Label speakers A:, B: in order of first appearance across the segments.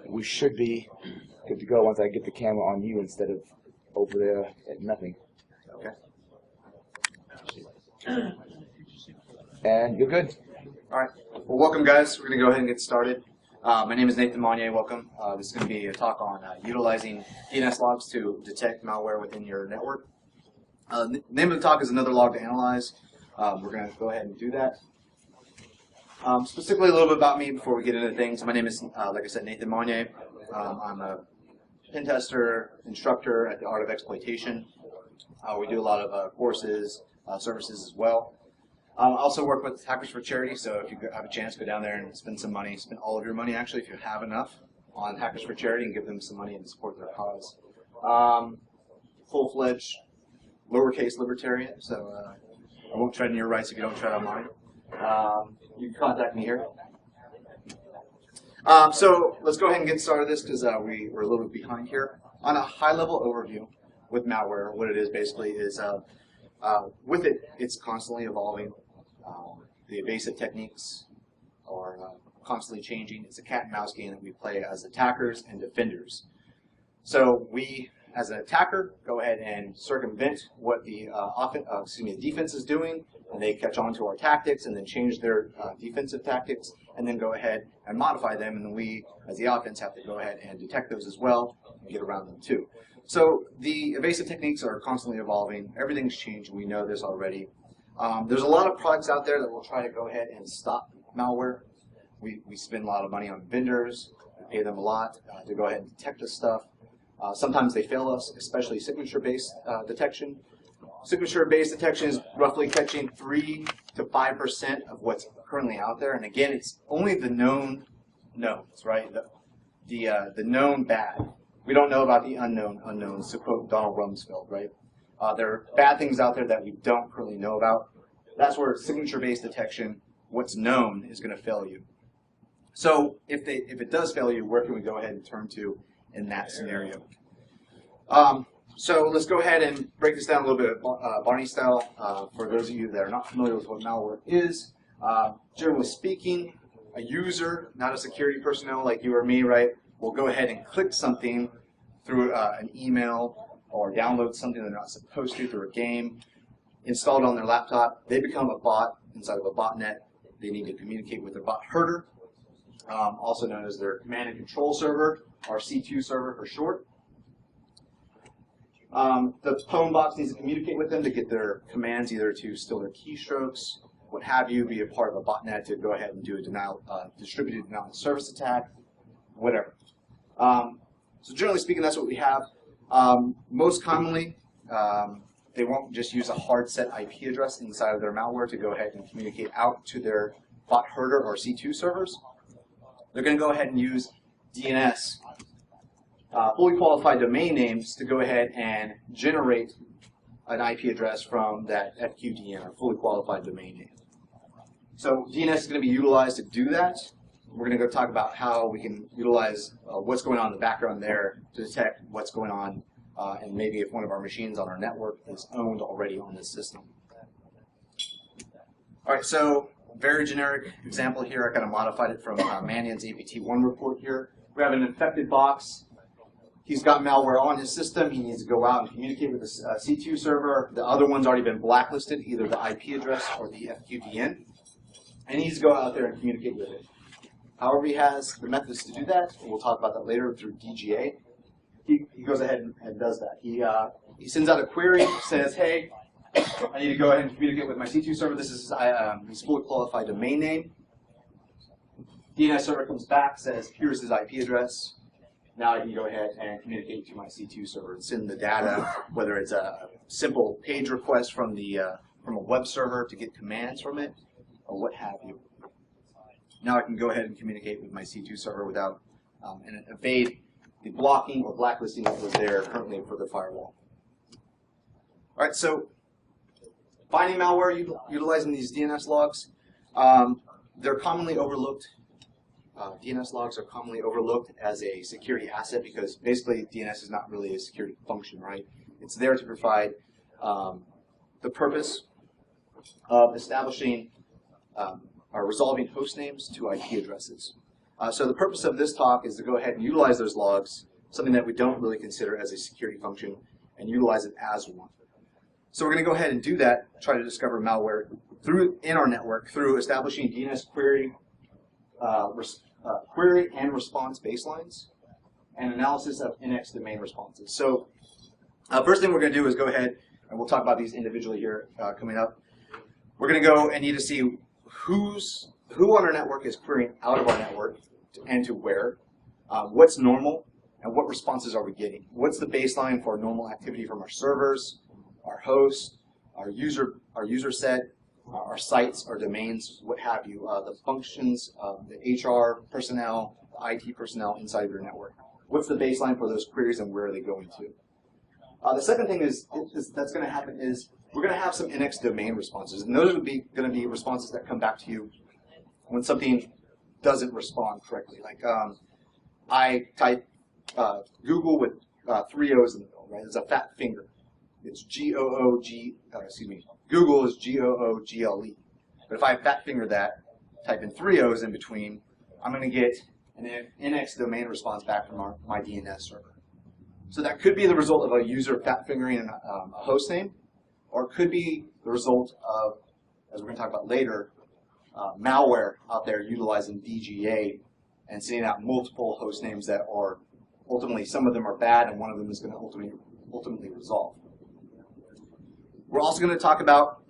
A: we should be good to go once I get the camera on you instead of over there at nothing.
B: Okay.
A: And you're good.
B: All right. Well, welcome, guys. We're going to go ahead and get started. My name is Nathan Monnier. Welcome. This is going to be a talk on utilizing DNS logs to detect malware within your network. The name of the talk is Another Log to Analyze. We're going to go ahead and do that. Specifically, a little bit about me before we get into things. My name is, like I said, Nathan Monnier. I'm a pen tester, instructor at the Art of Exploitation. We do a lot of courses, services as well. I also work with Hackers for Charity, so if you have a chance, go down there and spend some money, spend all of your money actually, if you have enough, on Hackers for Charity and give them some money and support their cause. Full-fledged, lowercase libertarian, so I won't tread on your rights if you don't tread on mine. You can contact me here. So let's go ahead and get started with this because we're a little bit behind here. On a high-level overview with malware, what it is basically is with it, it's constantly evolving. The evasive techniques are constantly changing. It's a cat and mouse game that we play as attackers and defenders. So we, as an attacker, go ahead and circumvent what the defense is doing, and they catch on to our tactics and then change their defensive tactics, and then go ahead and modify them, and then we, as the offense, have to go ahead and detect those as well and get around them too. So the evasive techniques are constantly evolving. Everything's changed. We know this already. There's a lot of products out there that will try to go ahead and stop malware. We spend a lot of money on vendors. We pay them a lot to go ahead and detect this stuff. Sometimes they fail us, especially signature-based detection. Signature-based detection is roughly catching 3 to 5% of what's currently out there. And again, it's only the known knowns, right? The known bad. We don't know about the unknown unknowns, to quote Donald Rumsfeld, right? There are bad things out there that we don't currently know about. That's where signature-based detection, what's known, is going to fail you. So if it does fail you, where can we go ahead and turn to in that scenario? So let's go ahead and break this down a little bit Barney style. For those of you that are not familiar with what malware is, generally speaking, a user, not a security personnel like you or me, right, will go ahead and click something through an email or download something they're not supposed to through a game, install it on their laptop. They become a bot inside of a botnet. They need to communicate with their bot herder, also known as their command and control server, or C2 server for short. The pwn box needs to communicate with them to get their commands, either to steal their keystrokes, what have you, be a part of a botnet to go ahead and do a distributed denial of service attack, whatever. So generally speaking, that's what we have. Most commonly, they won't just use a hard set IP address inside of their malware to go ahead and communicate out to their bot herder or C2 servers. They're going to go ahead and use DNS, fully qualified domain names, to go ahead and generate an IP address from that FQDN, or fully qualified domain name. So DNS is going to be utilized to do that. We're going to go talk about how we can utilize what's going on in the background there to detect what's going on, and maybe if one of our machines on our network is owned already on this system. All right, so very generic example here. I kind of modified it from Mannion's APT1 report here. We have an infected box. He's got malware on his system. He needs to go out and communicate with the C2 server. The other one's already been blacklisted, either the IP address or the FQDN. And he needs to go out there and communicate with it. However, he has the methods to do that, and we'll talk about that later through DGA. He goes ahead and does that. He sends out a query, says, hey, I need to go ahead and communicate with my C2 server. This is his fully qualified domain name. DNS server comes back, says, here's his IP address. Now I can go ahead and communicate to my C2 server and send the data, whether it's a simple page request from a web server to get commands from it, or what have you. Now I can go ahead and communicate with my C2 server without and evade the blocking or blacklisting that was there currently for the firewall. All right, so finding malware utilizing these DNS logs, they're commonly overlooked. DNS logs are commonly overlooked as a security asset because basically DNS is not really a security function, right? It's there to provide the purpose of establishing or resolving host names to IP addresses. So the purpose of this talk is to go ahead and utilize those logs, something that we don't really consider as a security function, and utilize it as one. So we're going to go ahead and do that, try to discover malware in our network through establishing DNS query and response baselines, and analysis of NXDOMAIN responses. So first thing we're going to do is go ahead, and we'll talk about these individually here coming up. We're going to go and need to see who on our network is querying out of our network and to where, what's normal, and what responses are we getting. What's the baseline for normal activity from our servers, our hosts, our user set, our sites, our domains, what have you, the functions, the HR personnel, the IT personnel inside of your network. What's the baseline for those queries and where are they going to? The second thing that's going to happen is we're going to have some NXDOMAIN responses, and those are going to be responses that come back to you when something doesn't respond correctly. Like I type Google with 3 O's in the middle, right? It's a fat finger. It's Google is Google. But if I fat finger that, type in 3 O's in between, I'm going to get an NXDOMAIN response back from my DNS server. So that could be the result of a user fat fingering a host name, or it could be the result of, as we're going to talk about later, malware out there utilizing DGA and sending out multiple host names that are ultimately, some of them are bad and one of them is going to ultimately resolve. We're also going to talk about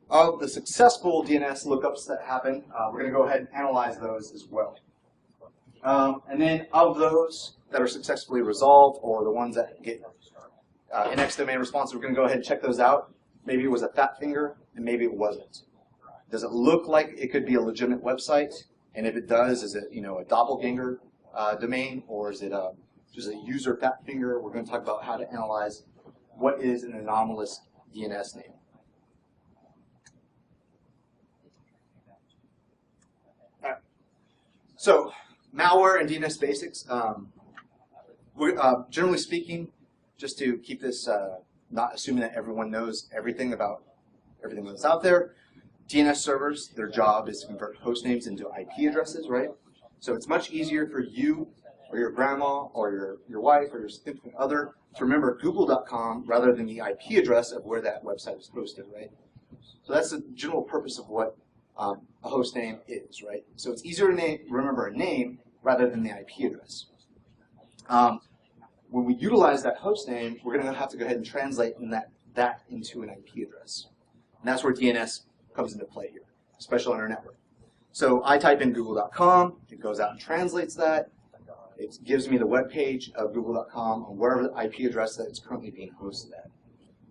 B: the successful DNS lookups that happen. We're going to go ahead and analyze those as well. And then of those that are successfully resolved, or the ones that get NXDOMAIN responses, we're going to go ahead and check those out. Maybe it was a fat finger, and maybe it wasn't. Does it look like it could be a legitimate website? And if it does, is it a doppelganger domain, or is it just a user fat finger? We're going to talk about how to analyze what is an anomalous DNS name. All right. So malware and DNS basics. Generally speaking, just to keep this, not assuming that everyone knows everything about everything that's out there, DNS servers, their job is to convert host names into IP addresses, right? So it's much easier for you or your grandma or your wife or your significant other to remember google.com rather than the IP address of where that website is hosted, right? So that's the general purpose of what a host name is, right? So it's easier to remember a name rather than the IP address. When we utilize that host name, we're going to have to go ahead and translate that into an IP address. And that's where DNS comes into play here, especially on our network. So I type in google.com, it goes out and translates that. It gives me the web page of google.com on wherever the IP address that it's currently being hosted at.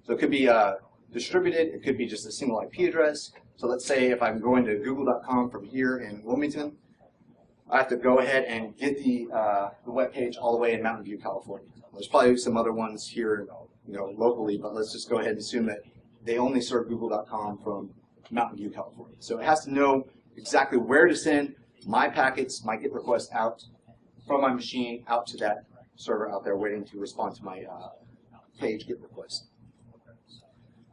B: So it could be distributed, it could be just a single IP address. So let's say if I'm going to google.com from here in Wilmington, I have to go ahead and get the web page all the way in Mountain View, California. There's probably some other ones here, locally, but let's just go ahead and assume that they only serve google.com from Mountain View, California. So it has to know exactly where to send my packets, my GET requests out from my machine out to that server out there waiting to respond to my page GET request.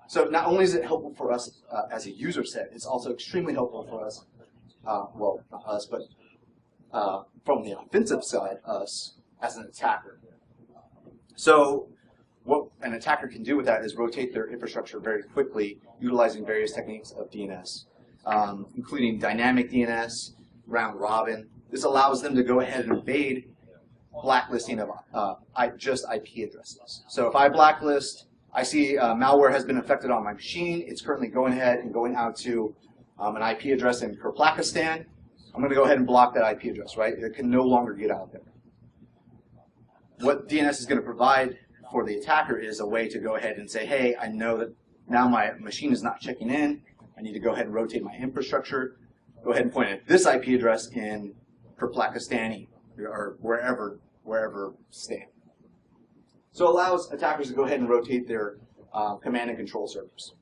B: So not only is it helpful for us as a user set, it's also extremely helpful for us, well, not us, but from the offensive side, us as an attacker. So what an attacker can do with that is rotate their infrastructure very quickly, utilizing various techniques of DNS, including dynamic DNS, round robin. This allows them to go ahead and evade blacklisting of just IP addresses. So if I blacklist, I see malware has been affected on my machine, it's currently going ahead and going out to an IP address in Kyrgyzstan, I'm going to go ahead and block that IP address, right? It can no longer get out there. What DNS is going to provide for the attacker is a way to go ahead and say, hey, I know that now my machine is not checking in. I need to go ahead and rotate my infrastructure. Go ahead and point at this IP address in Kyrgyzstan or wherever Stan. So it allows attackers to go ahead and rotate their command and control servers.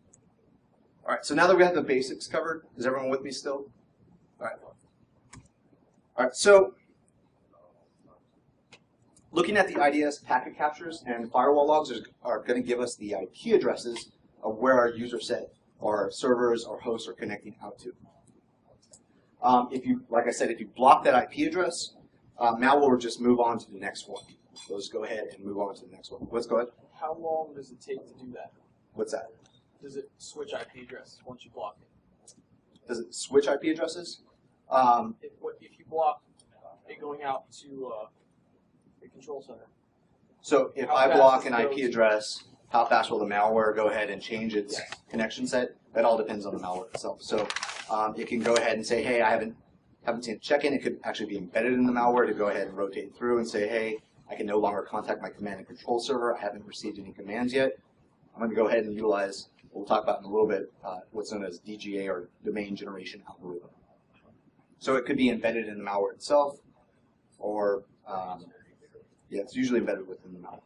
B: All right, so now that we have the basics covered, is everyone with me still? All right. All right, so looking at the IDS packet captures and firewall logs are going to give us the IP addresses of where our user set or servers or hosts are connecting out to. If you, like I said, if you block that IP address, malware will just move on to the next one. So just go ahead and move on to the next one. Let's go ahead.
C: How long does it take to do that?
B: What's that?
C: Does it switch IP address once you block it?
B: Does it switch IP addresses?
C: If you block it going out to the control center?
B: So if
C: How
B: I
C: fast
B: block
C: does
B: an
C: it
B: IP
C: go?
B: address, how fast will the malware go ahead and change its
C: Yes.
B: connection set? That all depends on the malware itself. So it can go ahead and say, hey, I haven't seen a check-in. It could actually be embedded in the malware to go ahead and rotate through and say, hey, I can no longer contact my command and control server. I haven't received any commands yet. I'm going to go ahead and utilize, we'll talk about in a little bit, what's known as DGA or domain generation algorithm. So it could be embedded in the malware itself, or yeah, it's usually embedded within the malware.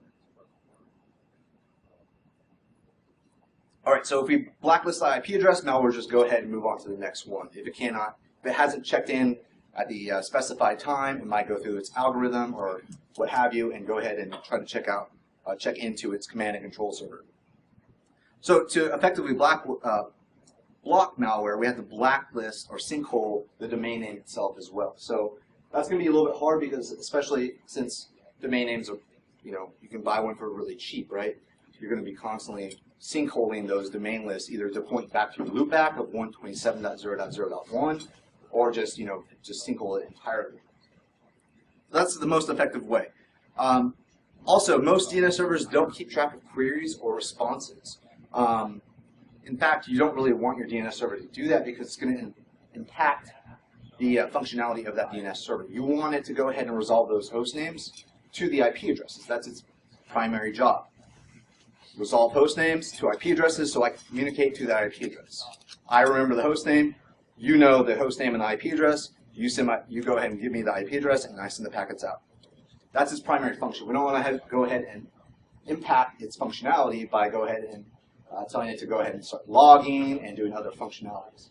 B: All right, so if we blacklist the IP address, malware just go ahead and move on to the next one. If it hasn't checked in at the specified time, it might go through its algorithm or what have you, and go ahead and try to check into its command and control server. So to effectively block malware, we have to blacklist or sinkhole the domain name itself as well. So that's going to be a little bit hard because, especially since domain names are, you can buy one for really cheap, right? You're going to be constantly sinkholing those domain lists, either to point back to the loopback of 127.0.0.1, or just just sinkhole it entirely. That's the most effective way. Also, most DNS servers don't keep track of queries or responses. In fact, you don't really want your DNS server to do that because it's going to impact the functionality of that DNS server. You want it to go ahead and resolve those host names to the IP addresses. That's its primary job. Resolve host names to IP addresses so I can communicate to that IP address. I remember the host name, you know the host name and the IP address, you go ahead and give me the IP address and I send the packets out. That's its primary function. We don't want to go ahead and impact its functionality by go ahead and telling it to go ahead and start logging and doing other functionalities.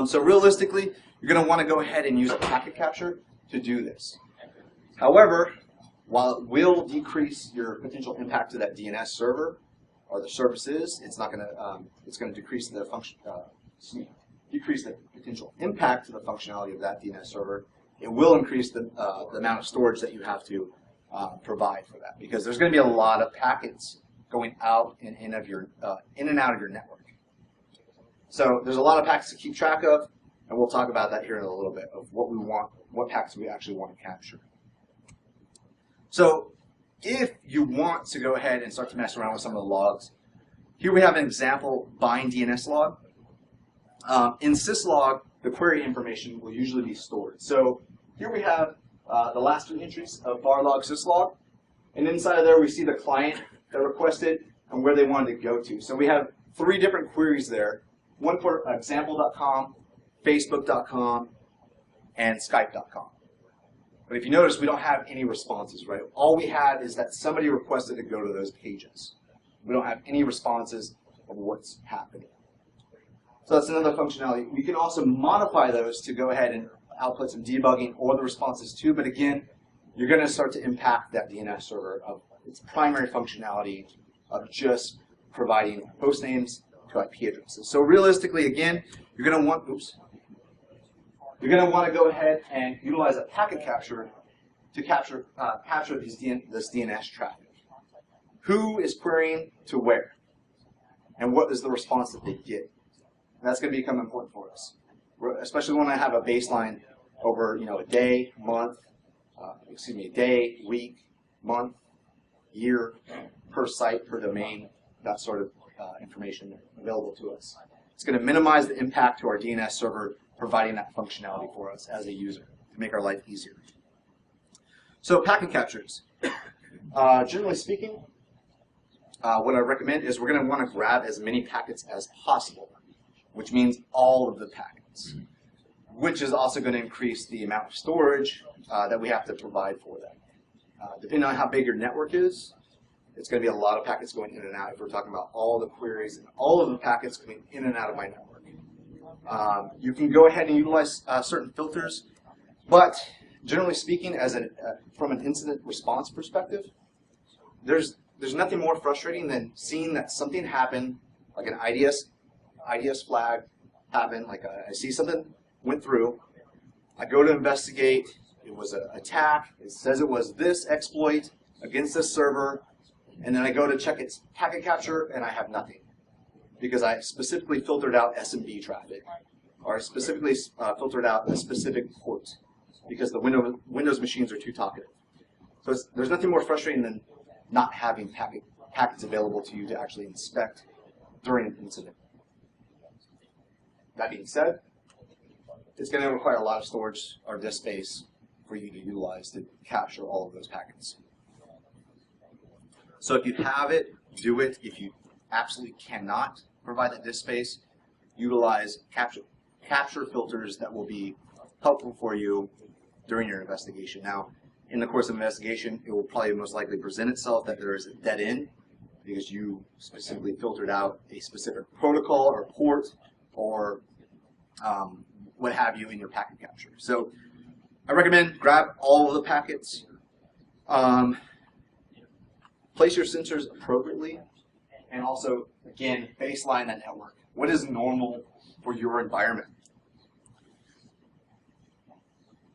B: So realistically, you're going to want to go ahead and use a packet capture to do this. However, while it will decrease your potential impact to that DNS server or the services, it's not going to. It's going to decrease the decrease the potential impact to the functionality of that DNS server. It will increase the amount of storage that you have to provide for that, because there's going to be a lot of packets going out and in and out of your network. So there's a lot of packets to keep track of, and we'll talk about that here in a little bit of what we want, what packets we actually want to capture. So if you want to go ahead and start to mess around with some of the logs, here we have an example bind DNS log. In syslog, the query information will usually be stored. So here we have the last 3 entries of var log syslog, and inside of there we see the client that requested and where they wanted to go to. So we have 3 different queries there, one for example.com, facebook.com, and skype.com. But if you notice, we don't have any responses, right? All we have is that somebody requested to go to those pages. We don't have any responses of what's happening. So that's another functionality. We can also modify those to go ahead and output some debugging or the responses too, but again, you're going to start to impact that DNS server of its primary functionality of just providing host names to IP addresses. So realistically, again, you're going to want, you're going to want to go ahead and utilize a packet capture to capture this DNS traffic. Who is querying to where? And what is the response that they get? And that's going to become important for us, especially when I have a baseline over a day, month, day, week, month, year, per site, per domain, that sort of information available to us. It's going to minimize the impact to our DNS server, providing that functionality for us as a user to make our life easier. So packet captures. Generally speaking, what I recommend is we're going to want to grab as many packets as possible, which means all of the packets, which is also going to increase the amount of storage that we have to provide for that. Depending on how big your network is, it's going to be a lot of packets going in and out if we're talking about all the queries and all of the packets going in and out of my network. You can go ahead and utilize certain filters, but generally speaking, from an incident response perspective, there's nothing more frustrating than seeing that something happened, like an IDS flag happened, like I see something, went through. I go to investigate. It was an attack. It says it was this exploit against this server. And then I go to check its packet capture, and I have nothing. Because I specifically filtered out SMB traffic. Or I specifically filtered out a specific port. Because the Windows machines are too talkative. So there's nothing more frustrating than not having packets available to you to actually inspect during an incident. That being said, it's going to require a lot of storage or disk space for you to utilize to capture all of those packets. So if you have it, do it. If you absolutely cannot provide that disk space, utilize capture filters that will be helpful for you during your investigation. Now, in the course of investigation, it will probably most likely present itself that there is a dead end because you specifically filtered out a specific protocol or port or what have you in your packet capture. So I recommend grab all of the packets, place your sensors appropriately, and also, again, baseline that network. What is normal for your environment?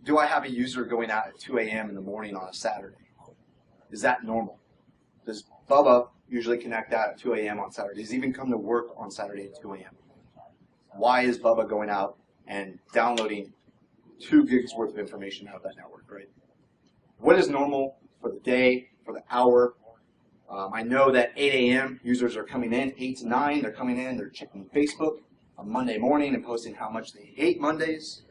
B: Do I have a user going out at 2 a.m. in the morning on a Saturday? Is that normal? Does Bubba usually connect out at 2 a.m. on Saturday? Does he even come to work on Saturday at 2 a.m.? Why is Bubba going out and downloading 2 gigs worth of information out of that network, right? What is normal for the day, for the hour? I know that 8 a.m. users are coming in, 8 to 9, they're coming in, they're checking Facebook on Monday morning and posting how much they hate Mondays.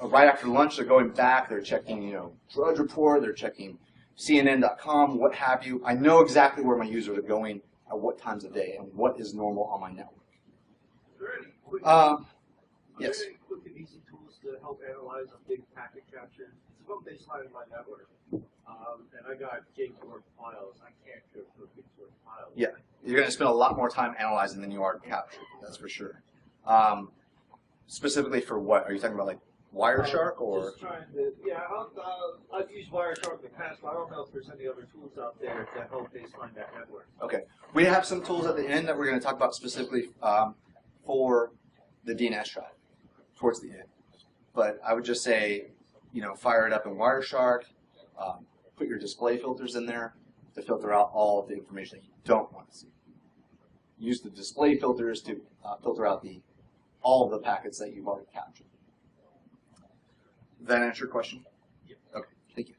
B: Right after lunch, they're going back, they're checking, Drudge Report, they're checking CNN.com, what have you. I know exactly where my users are going at what times of day and what is normal on my network. Yes.
D: Are there any quick and easy tools to help analyze a big packet capture? It's about baseline in my network, and I got gigs worth of files. I can't go through gigs worth of files.
B: Yeah, you're going to spend a lot more time analyzing than you are capturing, that's for sure. Specifically for what? Are you talking about like Wireshark or?
D: Just trying to, yeah, I've used Wireshark in the past, but I don't know if there's any other tools out there to help baseline that network.
B: Okay, we have some tools at the end that we're going to talk about specifically for the DNS traffic towards the end. But I would just say, fire it up in Wireshark, put your display filters in there to filter out all of the information that you don't want to see. Use the display filters to filter out all of the packets that you've already captured. Does that answer your question?
D: Yep.
B: Okay, thank you.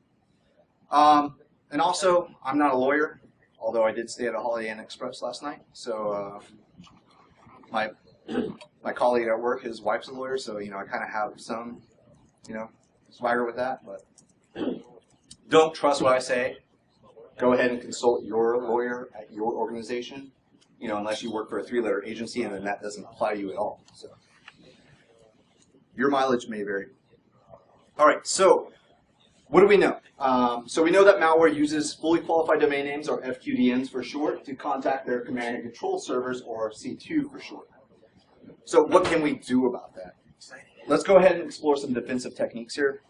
B: And also, I'm not a lawyer, although I did stay at a Holiday Inn Express last night. So my colleague at work, his wife's a lawyer, so I kind of have some, swagger with that. But don't trust what I say. Go ahead and consult your lawyer at your organization. Unless you work for a 3-letter agency, and then that doesn't apply to you at all. So your mileage may vary. All right, so what do we know? So we know that malware uses fully qualified domain names, or FQDNs for short, to contact their command and control servers, or C2 for short. So what can we do about that? Let's go ahead and explore some defensive techniques here.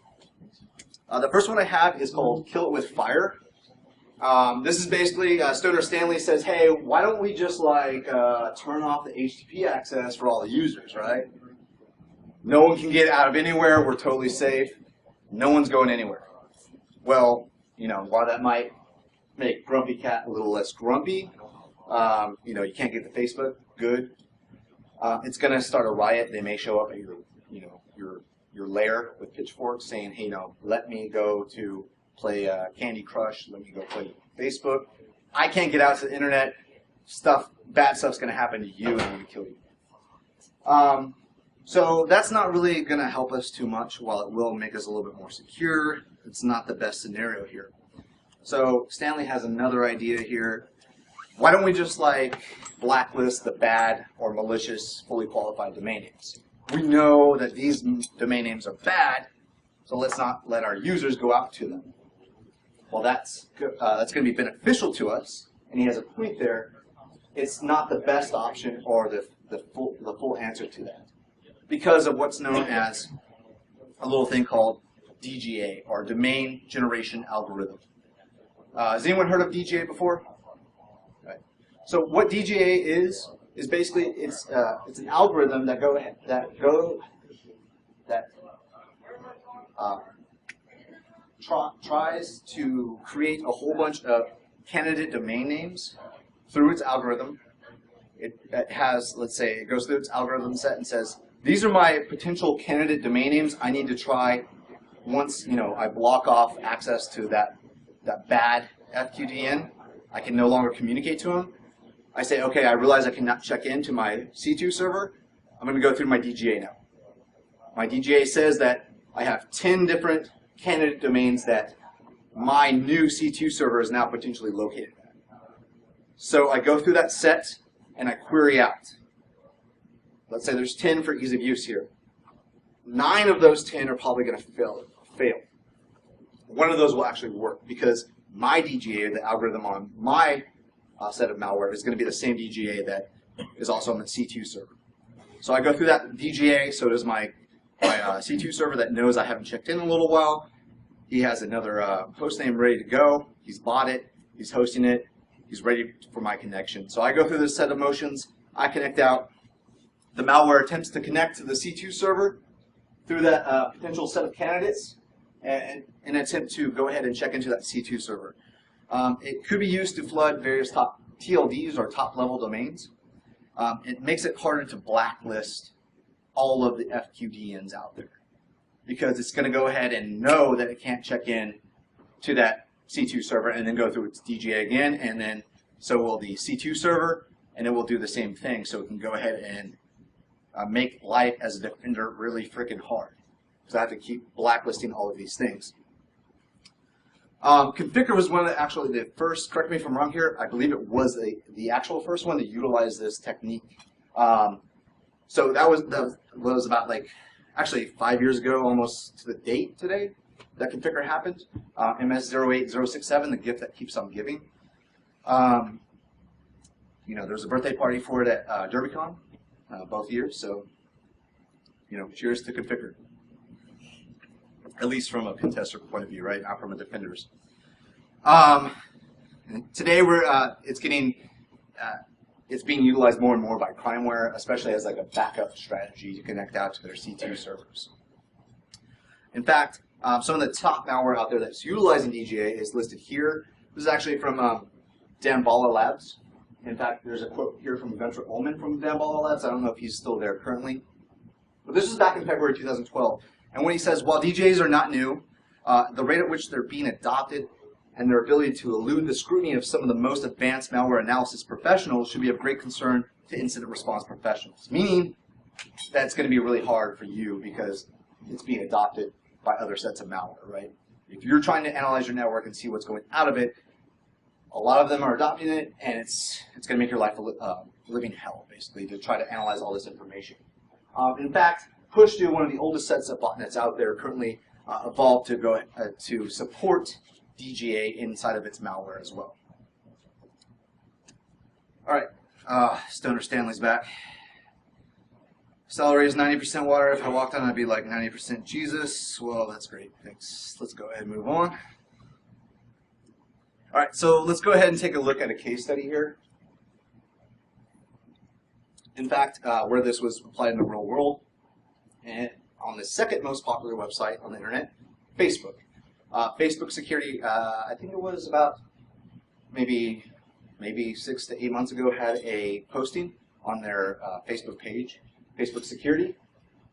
B: The first one I have is called Kill It With Fire. This is basically, Stoner Stanley says, hey, why don't we just turn off the HTTP access for all the users, right? No one can get out of anywhere, we're totally safe, no one's going anywhere. Well, while that might make Grumpy Cat a little less grumpy, you can't get to Facebook, good. It's going to start a riot. They may show up at your lair with pitchforks saying, hey, let me go to play Candy Crush, let me go play Facebook. I can't get out to the internet. Bad stuff's going to happen to you and I'm going to kill you. So that's not really going to help us too much. While it will make us a little bit more secure, it's not the best scenario here. So Stanley has another idea here. Why don't we just blacklist the bad or malicious fully qualified domain names? We know that these domain names are bad, so let's not let our users go out to them. Well, that's going to be beneficial to us, and he has a point there. It's not the best option or the full answer to that, because of what's known as a little thing called DGA, or Domain Generation Algorithm. Has anyone heard of DGA before? Right. So what DGA is is basically it's an algorithm that tries to create a whole bunch of candidate domain names through its algorithm. It has, let's say, it goes through its algorithm set and says, these are my potential candidate domain names I need to try once, I block off access to that bad FQDN. I can no longer communicate to them. I say, okay, I realize I cannot check into my C2 server. I'm going to go through my DGA now. My DGA says that I have 10 different candidate domains that my new C2 server is now potentially located at. So I go through that set and I query out. Let's say there's 10 for ease of use here. 9 of those 10 are probably going to fail. One of those will actually work because my DGA, the algorithm on my set of malware, is going to be the same DGA that is also on the C2 server. So I go through that DGA, so does my C2 server that knows I haven't checked in a little while. He has another host name ready to go. He's bought it. He's hosting it. He's ready for my connection. So I go through this set of motions. I connect out. The malware attempts to connect to the C2 server through that potential set of candidates and attempt to go ahead and check into that C2 server. It could be used to flood various top TLDs or top-level domains. It makes it harder to blacklist all of the FQDNs out there because it's going to go ahead and know that it can't check in to that C2 server and then go through its DGA again, and then so will the C2 server, and it will do the same thing. So it can go ahead and make life as a defender really freaking hard. So I have to keep blacklisting all of these things. Configure was one of the first, correct me if I'm wrong here, I believe it was the actual first one to utilize this technique. So that was about actually 5 years ago, almost to the date today, that configure happened. MS08067, the gift that keeps on giving. There's a birthday party for it at DerbyCon, both years, so, cheers to configure. At least from a pen tester point of view, right? Not from a defender's. Today it's being utilized more and more by crimeware, especially as like a backup strategy to connect out to their C2 servers. In fact, some of the top malware out there that's utilizing DGA is listed here. This is actually from Damballa Labs. In fact, there's a quote here from Gunter Ullman from Damballa Labs. I don't know if he's still there currently. But this is back in February 2012. And when he says, while DGAs are not new, the rate at which they're being adopted and their ability to elude the scrutiny of some of the most advanced malware analysis professionals should be of great concern to incident response professionals. Meaning that it's going to be really hard for you because it's being adopted by other sets of malware, right? If you're trying to analyze your network and see what's going out of it, a lot of them are adopting it, and it's going to make your life a living hell, basically, to try to analyze all this information. In fact, PushDo, one of the oldest sets of botnets out there, currently evolved to go to support DGA inside of its malware as well. All right, Stoner Stanley's back. CELERY is 90% water. If I walked on, I'd be like 90% Jesus. Well, that's great. Thanks. Let's go ahead and move on. All right, so let's go ahead and take a look at a case study here. In fact, where this was applied in the real world, and on the second most popular website on the internet, Facebook. Facebook security, I think it was about maybe 6 to 8 months ago, had a posting on their Facebook page. Facebook security.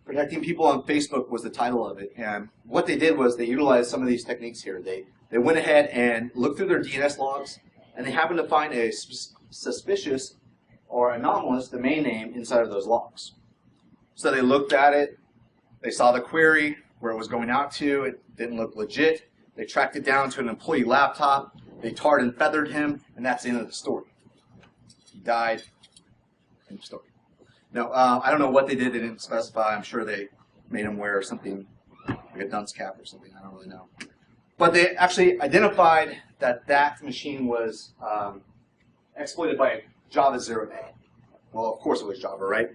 B: Protecting people on Facebook was the title of it. And what they did was they utilized some of these techniques here. They went ahead and looked through their DNS logs, and they happened to find a suspicious or anomalous domain name inside of those logs. So they looked at it. They saw the query, where it was going out to. It didn't look legit. They tracked it down to an employee laptop. They tarred and feathered him, and that's the end of the story. He died. End of story. Now, I don't know what they did. They didn't specify. I'm sure they made him wear something like a dunce cap or something. I don't really know. But they actually identified that that machine was exploited by Java 0-day. Well, of course it was Java, right?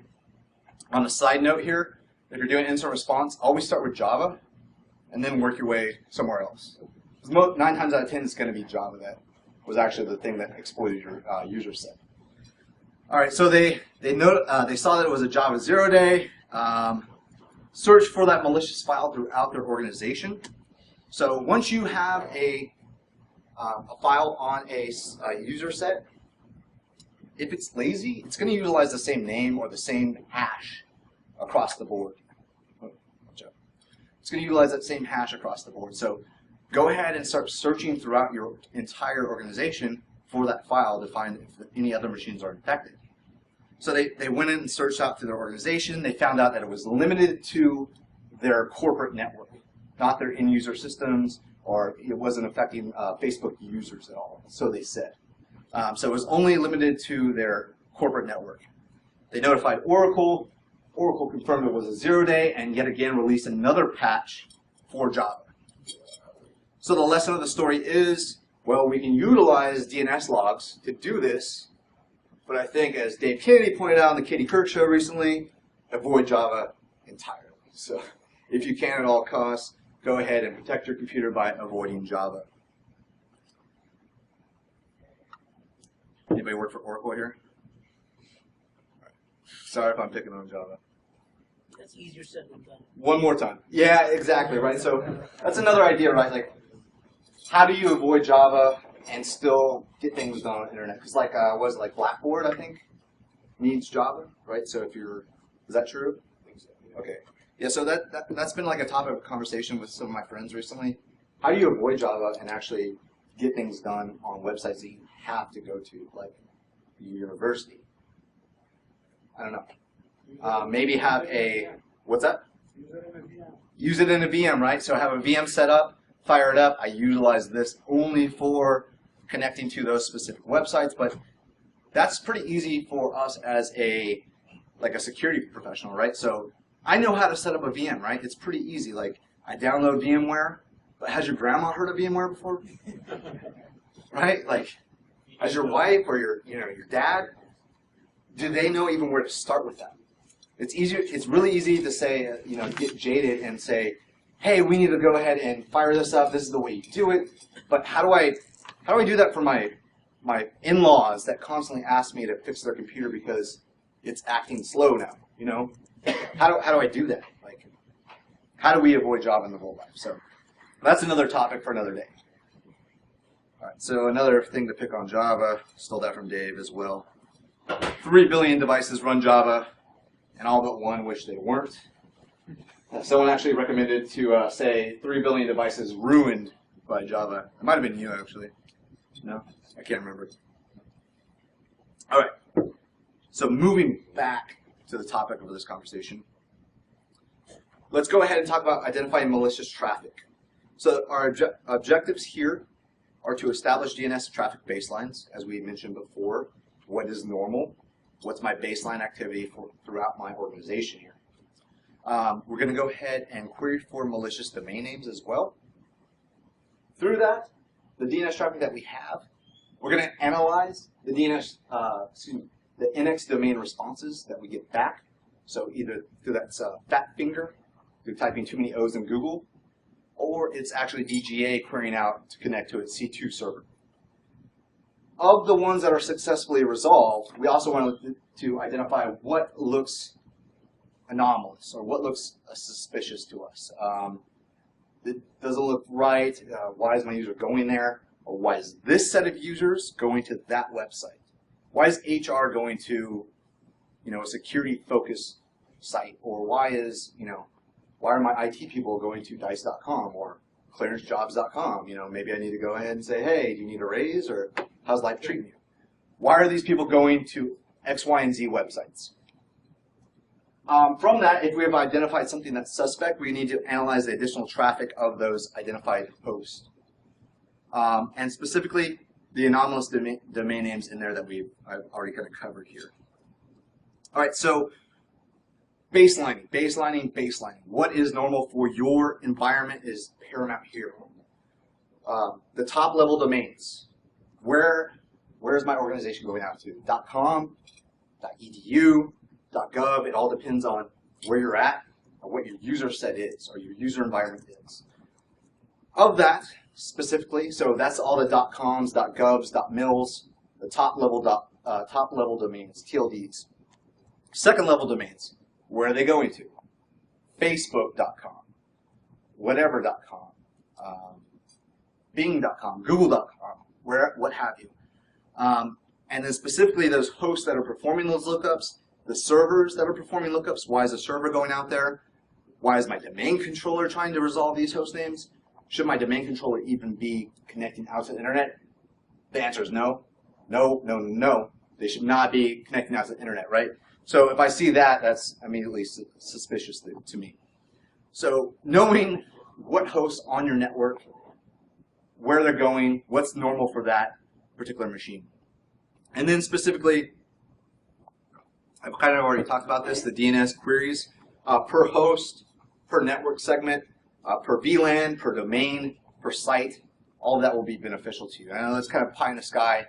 B: On a side note here, if you're doing incident response, always start with Java and then work your way somewhere else. 9 times out of 10, it's going to be Java that was actually the thing that exploited your user set. All right, so they saw that it was a Java 0 day. Search for that malicious file throughout their organization. So once you have a file on a user set, if it's lazy, it's going to utilize the same name or the same hash across the board. It's going to utilize that same hash across the board. So go ahead and start searching throughout your entire organization for that file to find if any other machines are infected. So they went in and searched out to their organization. They found out that it was limited to their corporate network, not their end-user systems, or it wasn't affecting Facebook users at all, so they said. So it was only limited to their corporate network. They notified Oracle. Oracle confirmed it was a 0 day, and yet again released another patch for Java. So the lesson of the story is, well, we can utilize DNS logs to do this, but I think, as Dave Kennedy pointed out on the Katie Kirk show recently, avoid Java entirely. So if you can at all costs, go ahead and protect your computer by avoiding Java. Anybody work for Oracle here? Sorry if I'm picking on Java.
E: That's easier said than done.
B: One more time. Yeah, exactly, right? So that's another idea, right? Like, how do you avoid Java and still get things done on the internet? Because like, was it like Blackboard, I think, needs Java, right? So if you're, is that true? Okay. Yeah, so that's been like a topic of conversation with some of my friends recently. How do you avoid Java and actually get things done on websites that you have to go to, like university? I don't know. Maybe have a, what's that? Use it in a VM, right? So have a VM set up, fire it up. I utilize this only for connecting to those specific websites, but that's pretty easy for us as a security professional, right? So I know how to set up a VM, right? It's pretty easy. Like, I download VMware, but has your grandma heard of VMware before? Right? Like, has your wife or your dad, do they know even where to start with that? It's easier. It's really easy to say, get jaded and say, hey, we need to go ahead and fire this up. This is the way you do it. But how do I do that for my in-laws that constantly ask me to fix their computer because it's acting slow now? How do I do that? Like, how do we avoid Java in the whole life? So that's another topic for another day. All right. So another thing to pick on Java, stole that from Dave as well. 3 billion devices run Java, and all but one wish they weren't. Someone actually recommended to say 3 billion devices ruined by Java. It might have been you, actually. No? I can't remember. All right. So moving back to the topic of this conversation, let's go ahead and talk about identifying malicious traffic. So our objectives here are to establish DNS traffic baselines, as we mentioned before. What is normal? What's my baseline activity throughout my organization here? We're going to go ahead and query for malicious domain names as well. Through that, the DNS traffic that we have, we're going to analyze the the NXDOMAIN responses that we get back. So either through that fat finger, through typing too many O's in Google, or it's actually DGA querying out to connect to its C2 server. Of the ones that are successfully resolved, we also want to identify what looks anomalous or what looks suspicious to us. It doesn't look right. Why is my user going there? Or why is this set of users going to that website? Why is HR going to, a security-focused site? Or why are my IT people going to dice.com or clearancejobs.com? Maybe I need to go ahead and say, hey, do you need a raise, or how's life treating you? Why are these people going to X, Y, and Z websites? From that, if we have identified something that's suspect, we need to analyze the additional traffic of those identified hosts. And specifically, the anomalous domain names in there that I've already kind of covered here. All right, so baselining. What is normal for your environment is paramount here. The top level domains. Where is my organization going out to? .com, .edu, .gov. It all depends on where you're at or what your user set is or your user environment is. Of that specifically, so that's all the .coms, .govs, .mils, the top level top level domains, TLDs. Second level domains, where are they going to? Facebook.com, whatever.com, Bing.com, Google.com, what have you. And then specifically those hosts that are performing those lookups, the servers that are performing lookups. Why is the server going out there? Why is my domain controller trying to resolve these host names? Should my domain controller even be connecting out to the internet? The answer is no. No, no, no. They should not be connecting out to the internet, right? So if I see that, that's immediately suspicious to me. So knowing what hosts on your network, where they're going, what's normal for that particular machine. And then specifically, I've kind of already talked about this, the DNS queries per host, per network segment, per VLAN, per domain, per site. All of that will be beneficial to you. I know that's kind of pie in the sky.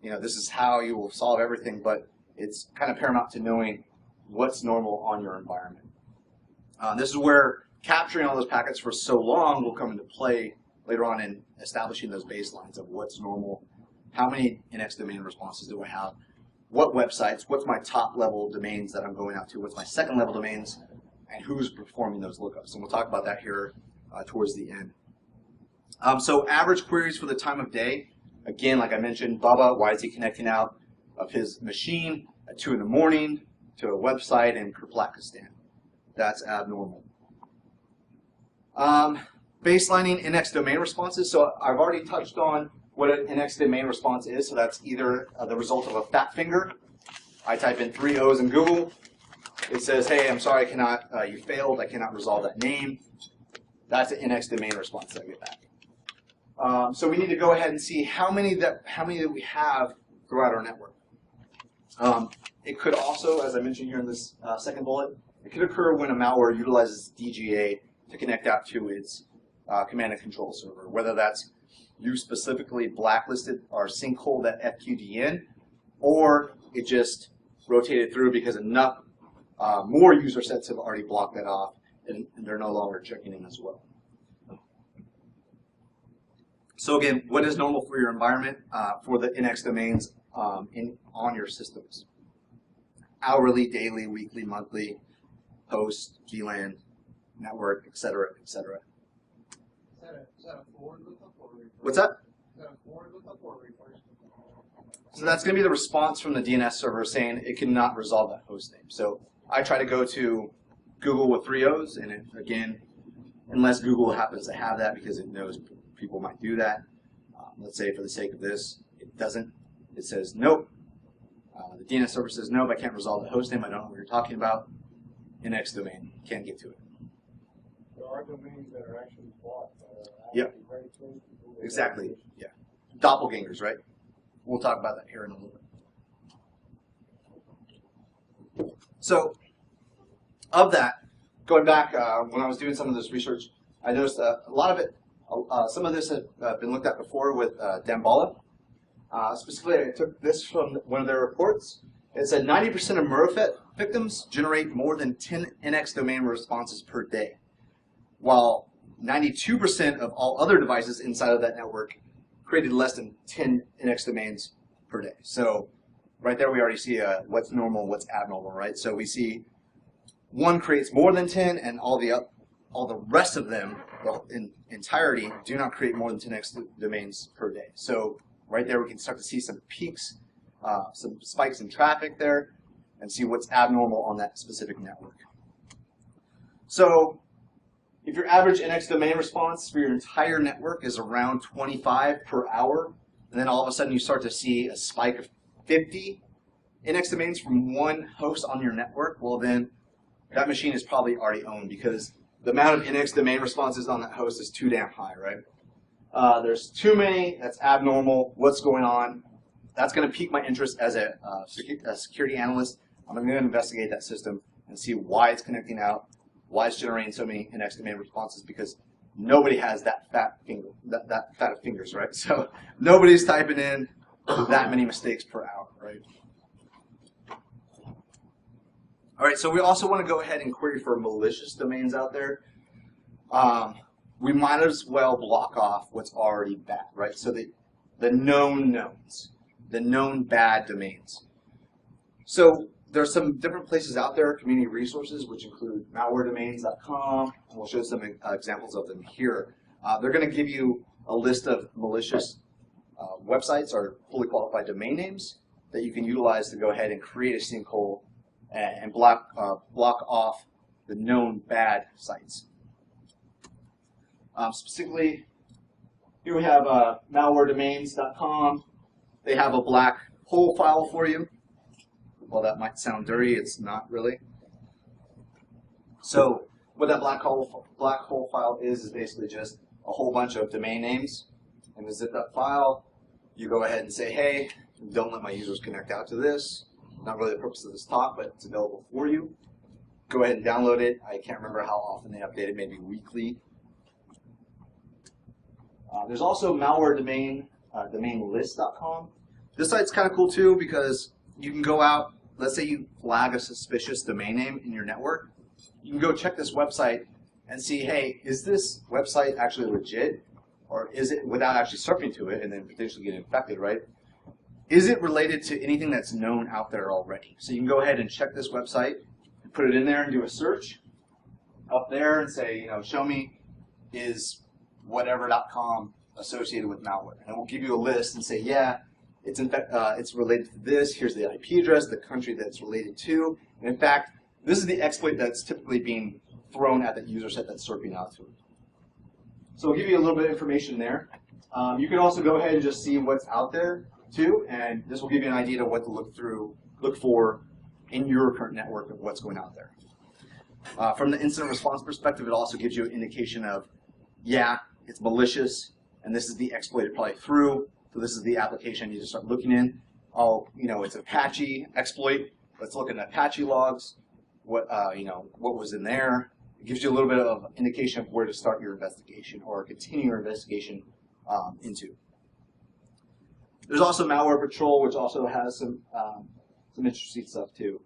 B: You know, this is how you will solve everything, but it's kind of paramount to knowing what's normal on your environment. This is where capturing all those packets for so long will come into play later on in establishing those baselines of what's normal, how many NX domain responses do I have, what websites, what's my top level domains that I'm going out to, what's my second level domains, and who's performing those lookups. And we'll talk about that here towards the end. So average queries for the time of day. Again, like I mentioned, Bubba, why is he connecting out of his machine at 2 in the morning to a website in Kyrgyzstan? That's abnormal. Baselining NX domain responses. So I've already touched on what an NX domain response is. So that's either the result of a fat finger. I type in 3 O's in Google. It says, hey, I'm sorry, I cannot, you failed. I cannot resolve that name. That's an NX domain response that I get back. So we need to go ahead and see how many that we have throughout our network. It could also, as I mentioned here in this second bullet, it could occur when a malware utilizes DGA to connect out to its command and control server, whether that's you specifically blacklisted or sinkholed that FQDN, or it just rotated through because enough more user sets have already blocked that off, and they're no longer checking in as well. So again, what is normal for your environment for the NX domains on your systems? Hourly, daily, weekly, monthly, host, VLAN, network, etc., etc.
D: Is that a forward lookup or reverse?
B: What's that?
D: Is that a forward lookup or reverse lookup?
B: So that's going to be the response from the DNS server saying it cannot resolve that host name. So I try to go to Google with 3 O's, and it, again, unless Google happens to have that because it knows people might do that. Let's say for the sake of this, it doesn't. It says nope. The DNS server says nope, I can't resolve the host name. I don't know what you're talking about. NX domain, can't get to it.
D: There are domains that are actually blocked.
B: Yep. Exactly. Yeah. Doppelgangers, right? We'll talk about that here in a little bit. So, of that, going back when I was doing some of this research, I noticed a lot of it. Some of this had been looked at before with Damballa. Specifically, I took this from one of their reports. It said 90% of Murphet victims generate more than 10 NX domain responses per day, while 92% of all other devices inside of that network created less than 10 NX domains per day. So right there we already see what's normal and what's abnormal, right? So we see one creates more than 10, and all the rest of them, well, in entirety, do not create more than 10 NX domains per day. So right there we can start to see some peaks, some spikes in traffic there, and see what's abnormal on that specific network. So if your average NX domain response for your entire network is around 25 per hour, and then all of a sudden you start to see a spike of 50 NX domains from one host on your network, well then that machine is probably already owned, because the amount of NX domain responses on that host is too damn high, right? There's too many, that's abnormal, what's going on? That's going to pique my interest as a security analyst. I'm going to investigate that system and see why it's connecting out, why it's generating so many NX domain responses, because nobody has that fat finger, that fat of fingers, right? So nobody's typing in that many mistakes per hour, right? All right, so we also want to go ahead and query for malicious domains out there. We might as well block off what's already bad, right? So the known knowns. the known bad domains. So there's some different places out there, community resources, which include malwaredomains.com, and we'll show some examples of them here. They're going to give you a list of malicious websites or fully qualified domain names that you can utilize to go ahead and create a sinkhole and block off the known bad sites. Specifically, here we have malwaredomains.com. They have a black hole file for you. Well, that might sound dirty, it's not really. So what that black hole file is basically just a whole bunch of domain names in a zipped up file. You go ahead and say, hey, don't let my users connect out to this. Not really the purpose of this talk, but it's available for you. Go ahead and download it. I can't remember how often they update it, maybe weekly. There's also malware domainlist.com. This site's kind of cool too because you can go out, let's say you flag a suspicious domain name in your network. You can go check this website and see, hey, is this website actually legit? Or is it, without actually surfing to it and then potentially get infected, right? Is it related to anything that's known out there already? So you can go ahead and check this website and put it in there and do a search up there and say, show me is whatever.com associated with malware. And it will give you a list and say, yeah, it's related to this. Here's the IP address, the country that's related to. And in fact, this is the exploit that's typically being thrown at the user set that's surfing out to it. So we'll give you a little bit of information there. You can also go ahead and just see what's out there too, and this will give you an idea of what to look for in your current network of what's going out there. From the incident response perspective, it also gives you an indication of, yeah, it's malicious, and this is the exploit it probably threw. So this is the application you need to start looking in. Oh, it's an Apache exploit. Let's look at Apache logs. What was in there? It gives you a little bit of indication of where to start your investigation or continue your investigation into. There's also Malware Patrol, which also has some interesting stuff too.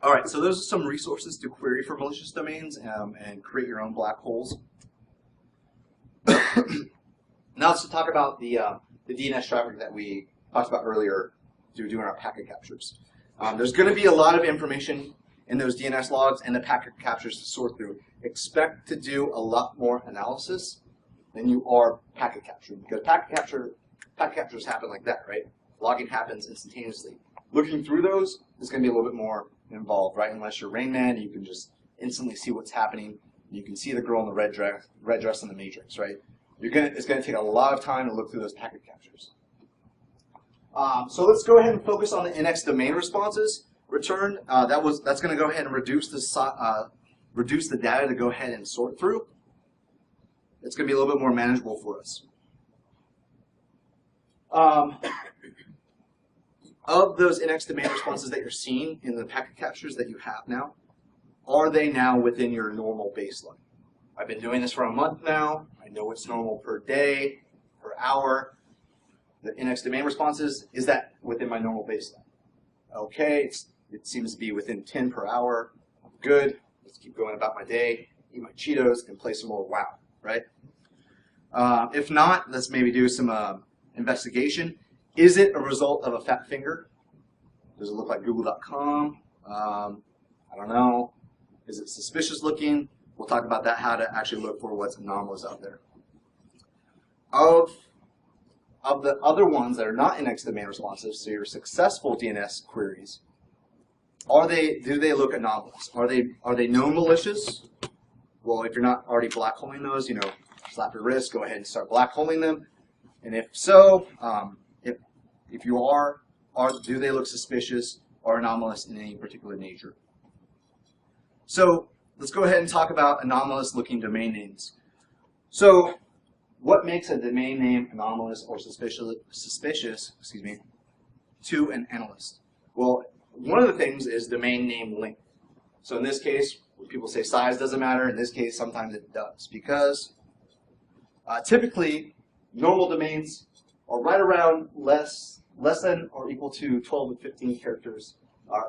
B: All right, so those are some resources to query for malicious domains and create your own black holes. Now let's talk about the DNS traffic that we talked about earlier doing our packet captures. There's going to be a lot of information in those DNS logs and the packet captures to sort through. Expect to do a lot more analysis than you are packet capturing, because packet captures happen like that, right? Logging happens instantaneously. Looking through those is going to be a little bit more involved, right? Unless you're Rain Man, you can just instantly see what's happening. You can see the girl in the red dress in the matrix, right? It's going to take a lot of time to look through those packet captures. So let's go ahead and focus on the NXDOMAIN responses. Return, that's going to go ahead and reduce the data to go ahead and sort through. It's going to be a little bit more manageable for us. Of those NXDOMAIN responses that you're seeing in the packet captures that you have now, are they now within your normal baseline? I've been doing this for a month now. I know what's normal per day, per hour. The NXDOMAIN responses, is that within my normal baseline? Okay, it seems to be within 10 per hour. I'm good. Let's keep going about my day, eat my Cheetos, and play some more WoW, right? If not, let's maybe do some investigation. Is it a result of a fat finger? Does it look like google.com? I don't know. Is it suspicious looking? We'll talk about that, how to actually look for what's anomalous out there. Of the other ones that are not NXDOMAIN responsive, so your successful DNS queries, do they look anomalous? Are they known malicious? Well, if you're not already black holing those, slap your wrist, go ahead and start black holing them. And if so, if you are, do they look suspicious or anomalous in any particular nature? So let's go ahead and talk about anomalous looking domain names. So what makes a domain name anomalous or suspicious to an analyst? Well, one of the things is domain name length. So in this case, people say size doesn't matter. In this case, sometimes it does, because typically normal domains are right around less than or equal to 12 to 15 characters.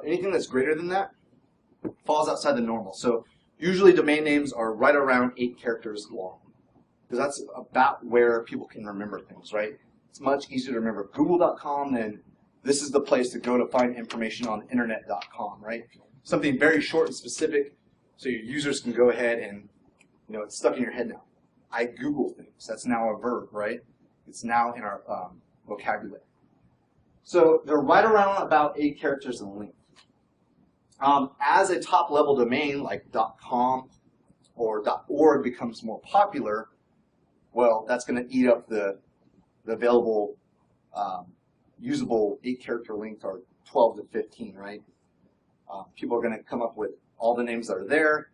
B: Anything that's greater than that falls outside the normal. So usually domain names are right around 8 characters long, because that's about where people can remember things, right? it's much easier to remember Google.com than this is the place to go to find information on internet.com, right? Something very short and specific so your users can go ahead and, it's stuck in your head now. I Google things. That's now a verb, right? It's now in our vocabulary. So they're right around about 8 characters in length. As a top-level domain like .com or .org becomes more popular, well, that's going to eat up the available usable 8-character length, or 12 to 15, right? People are going to come up with all the names that are there,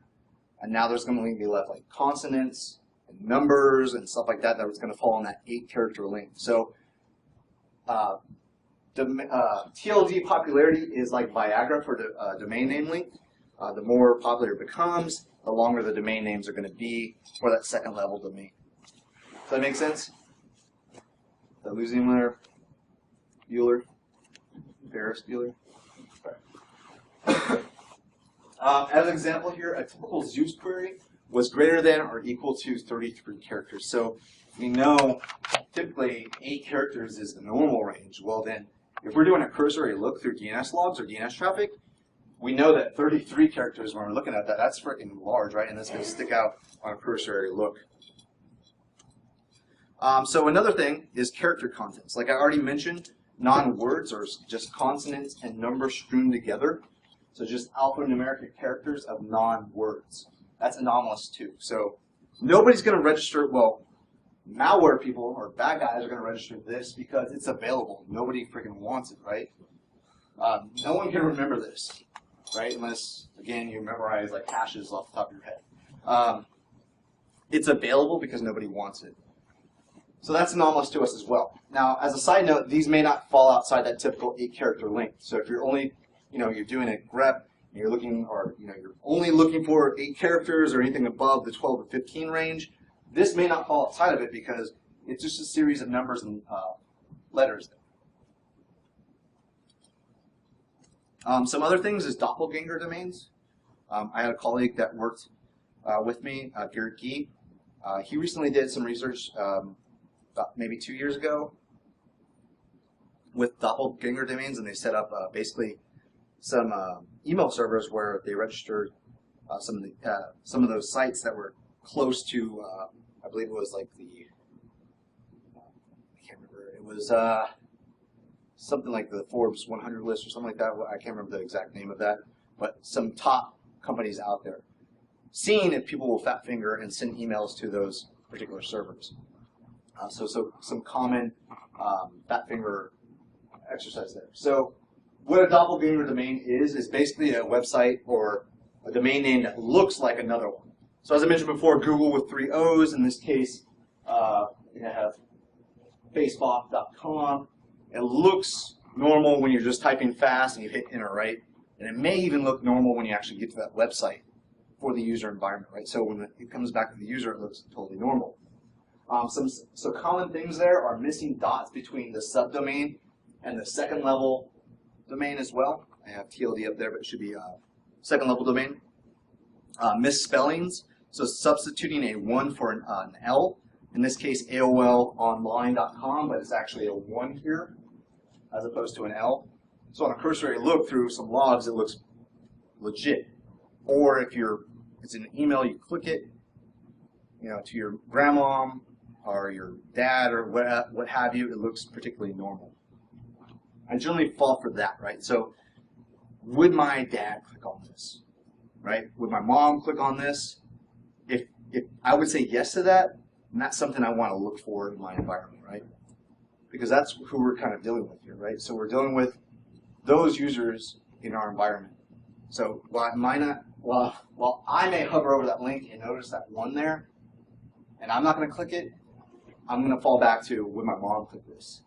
B: and now there's going to be left like consonants and numbers and stuff like that that's going to fall on that 8-character length. So TLD popularity is like Viagra for the domain name length. The more popular it becomes, the longer the domain names are going to be for that second level domain. Does that make sense? Did I lose anyone there? Bueller? Ferris Bueller? As an example here, a typical Zeus query was greater than or equal to 33 characters. So we know typically 8 characters is the normal range. Well then, if we're doing a cursory look through DNS logs or DNS traffic, we know that 33 characters, when we're looking at that, that's freaking large, right? And that's going to stick out on a cursory look. So another thing is character contents. Like I already mentioned, non-words are just consonants and numbers strewn together. So just alphanumeric characters of non-words. That's anomalous too. So nobody's going to register, well, malware people or bad guys are going to register this because it's available. Nobody freaking wants it, right? No one can remember this, right? Unless, again, you memorize like hashes off the top of your head. It's available because nobody wants it. So that's anomalous to us as well. Now, as a side note, these may not fall outside that typical 8-character length. So if you're only, you're doing a grep, and you're looking, or you're only looking for 8 characters or anything above the 12 to 15 range, this may not fall outside of it because it's just a series of numbers and letters. Some other things is doppelganger domains. I had a colleague that worked with me, Garrett Gee. He recently did some research about maybe 2 years ago with doppelganger domains, and they set up basically some email servers where they registered some of those sites that were close to, I believe it was like I can't remember, it was something like the Forbes 100 list or something like that. I can't remember the exact name of that, but some top companies out there, seeing if people will fat finger and send emails to those particular servers. So some common fat finger exercise there. So what a doppelganger domain is basically a website or a domain name that looks like another one. So as I mentioned before, Google with 3 O's. In this case, you have facebook.com. It looks normal when you're just typing fast and you hit enter, right? And it may even look normal when you actually get to that website for the user environment, right? So when it comes back to the user, it looks totally normal. So common things there are missing dots between the subdomain and the second level domain as well. I have TLD up there, but it should be second level domain. Misspellings, so substituting a 1 for an L. In this case, AOLonline.com, but it's actually a 1 here as opposed to an L. So on a cursory look through some logs, it looks legit. Or if it's an email, you click it, to your grandma or your dad or what have you, it looks particularly normal. I generally fall for that, right? So would my dad click on this, right? Would my mom click on this? If I would say yes to that, and that's something I want to look for in my environment, right? Because that's who we're kind of dealing with here, right? So we're dealing with those users in our environment. So while I may hover over that link and notice that 1 there, and I'm not going to click it, I'm going to fall back to, would my mom click this?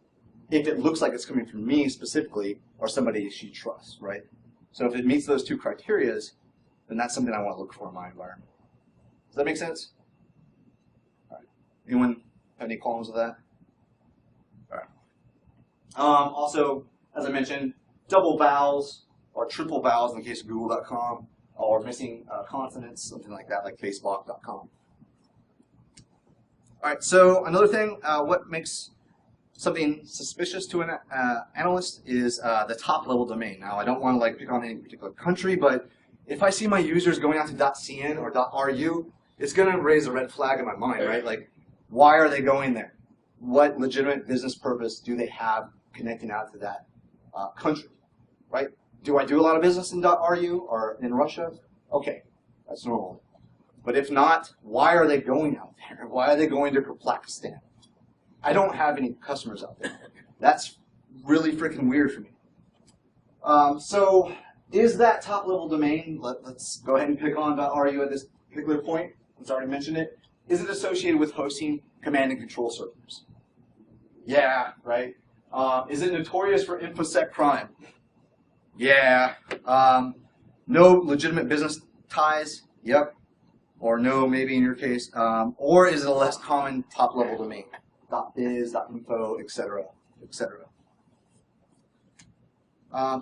B: If it looks like it's coming from me specifically, or somebody she trusts, right? So if it meets those 2 criterias, then that's something I want to look for in my environment. Does that make sense? All right. Anyone have any qualms with that? All right. Also, as I mentioned, double vowels or triple vowels in the case of Google.com, or missing consonants, something like that, like Facebook.com. All right, so another thing, what makes something suspicious to an analyst is the top level domain. Now, I don't want to like pick on any particular country, but if I see my users going out to .cn or .ru, it's going to raise a red flag in my mind, right? Like, why are they going there? What legitimate business purpose do they have connecting out to that country, right? Do I do a lot of business in .ru or in Russia? Okay, that's normal. But if not, why are they going out there? Why are they going to Pakistan? I don't have any customers out there. That's really freaking weird for me. So is that top level domain, let's go ahead and pick on .ru at this particular point, let's already mention it, is it associated with hosting command and control servers? Yeah, right. Is it notorious for InfoSec crime? Yeah. No legitimate business ties? Yep. Or no, maybe in your case. Or is it a less common top level domain? .biz, .info, etc., etc.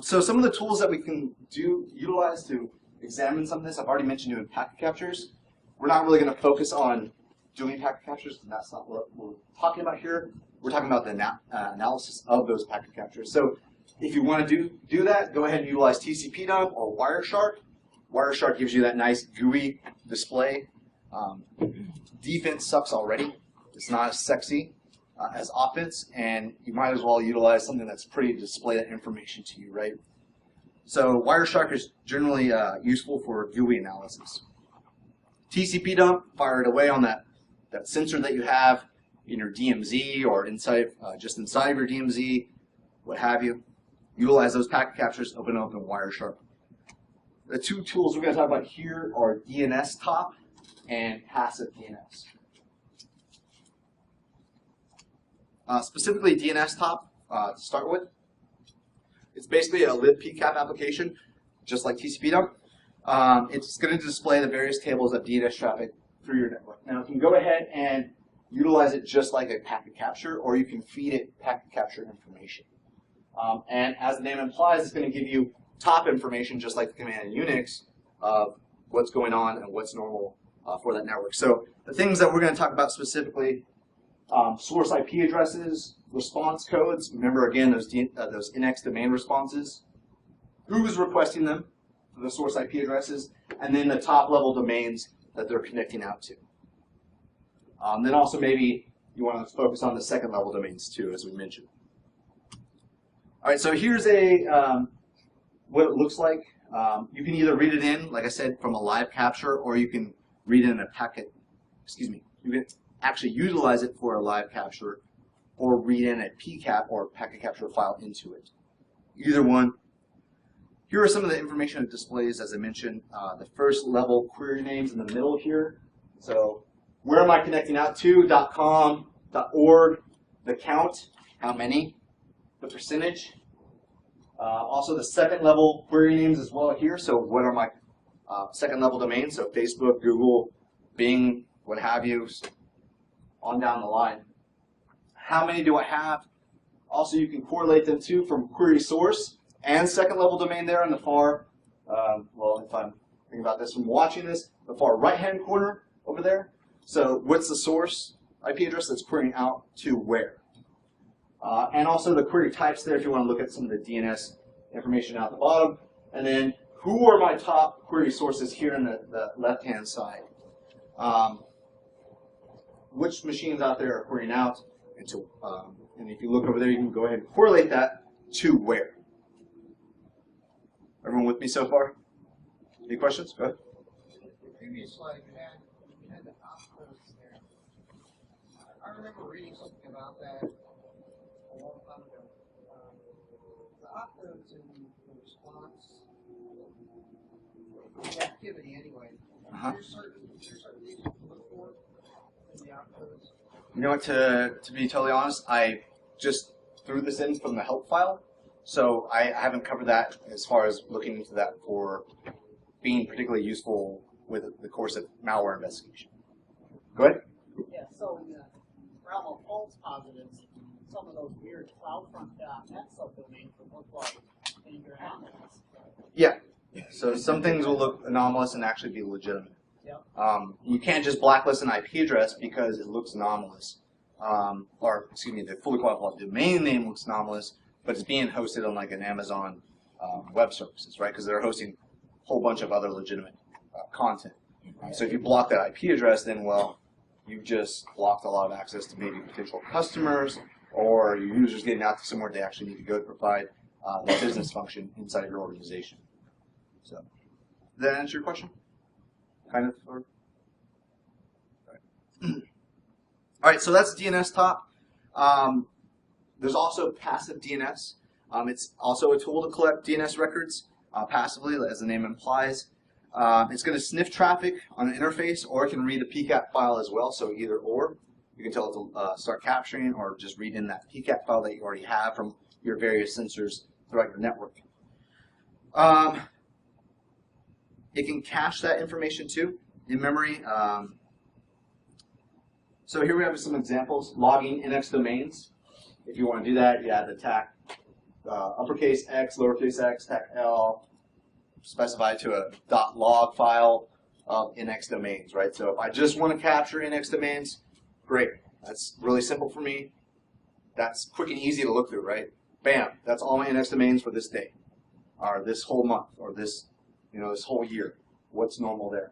B: So some of the tools that we can utilize to examine some of this, I've already mentioned doing packet captures. We're not really going to focus on doing packet captures, and that's not what we're talking about here. We're talking about the analysis of those packet captures. So if you want to do that, go ahead and utilize TCP dump or Wireshark. Wireshark gives you that nice GUI display. Defense sucks already. It's not as sexy as offense, and you might as well utilize something that's pretty to display that information to you, right? So Wireshark is generally useful for GUI analysis. TCP dump, fire it away on that sensor that you have in your DMZ or inside, just inside of your DMZ, what have you. Utilize those packet captures, open up in Wireshark. The two tools we're going to talk about here are dnstop and PassiveDNS. Specifically dnstop, to start with, it's basically a libpcap application, just like TCP dump. It's going to display the various tables of DNS traffic through your network. Now, you can go ahead and utilize it just like a packet capture, or you can feed it packet capture information. And as the name implies, it's going to give you top information, just like the command in Unix, of what's going on and what's normal for that network. So the things that we're going to talk about specifically, source IP addresses, response codes. Remember, again, those NXDOMAIN responses. Who's requesting them, the source IP addresses, and then the top-level domains that they're connecting out to. Then also maybe you want to focus on the second-level domains too, as we mentioned. All right, so here's what it looks like. You can either read it in, like I said, from a live capture, or you can read it in a packet. Excuse me. You can actually utilize it for a live capture, or read in a PCAP or packet capture file into it. Either one. Here are some of the information it displays, as I mentioned. The first level query names in the middle here. So where am I connecting out to? .com, .org, the count, how many, the percentage. Also the second level query names as well here. So what are my second level domains? So Facebook, Google, Bing, what have you, on down the line. How many do I have? Also, you can correlate them too from query source and second level domain there in the far, well, if I'm thinking about this from watching this, the far right hand corner over there. So what's the source IP address that's querying out to where? And also the query types there if you want to look at some of the DNS information out the bottom. And then who are my top query sources here in the left hand side? Which machines out there are querying out, and if you look over there, you can go ahead and correlate that to where. Everyone with me so far? Any questions? Go ahead.
F: The previous slide you had the opcodes there. I remember reading something about that a long time ago. The opcodes in the response, the activity anyway. There's certain things you can look for in the opcodes.
B: You know what, to be totally honest, I just threw this in from the help file, so I haven't covered that as far as looking into that for being particularly useful with the course of malware investigation. Go ahead.
E: Yeah, so in the realm of false positives, some of those weird CloudFront.net subdomains would look like danger anomalies.
B: Yeah, so some things will look anomalous and actually be legitimate.
E: Yep.
B: You can't just blacklist an IP address because it looks anomalous. or excuse me, the fully qualified domain name looks anomalous, but it's being hosted on like an Amazon web services, right? Because they're hosting a whole bunch of other legitimate content. So if you block that IP address, then well, you've just blocked a lot of access to maybe potential customers or your users getting out to somewhere they actually need to go to provide the business function inside of your organization. So, did that answer your question? Kind of? Or? All right, so that's dnstop. There's also PassiveDNS. It's also a tool to collect DNS records passively, as the name implies. It's going to sniff traffic on an interface, or it can read a PCAP file as well, so either or. You can tell it to start capturing or just read in that PCAP file that you already have from your various sensors throughout your network. It can cache that information too in memory. So here we have some examples. Logging NX domains. If you want to do that, you add the tag uppercase X, lowercase x, tag L, specified to a .log file of NX domains, right? So if I just want to capture NX domains, great. That's really simple for me. That's quick and easy to look through, right? Bam, that's all my NX domains for this day, or this whole month, or this, this whole year. What's normal there?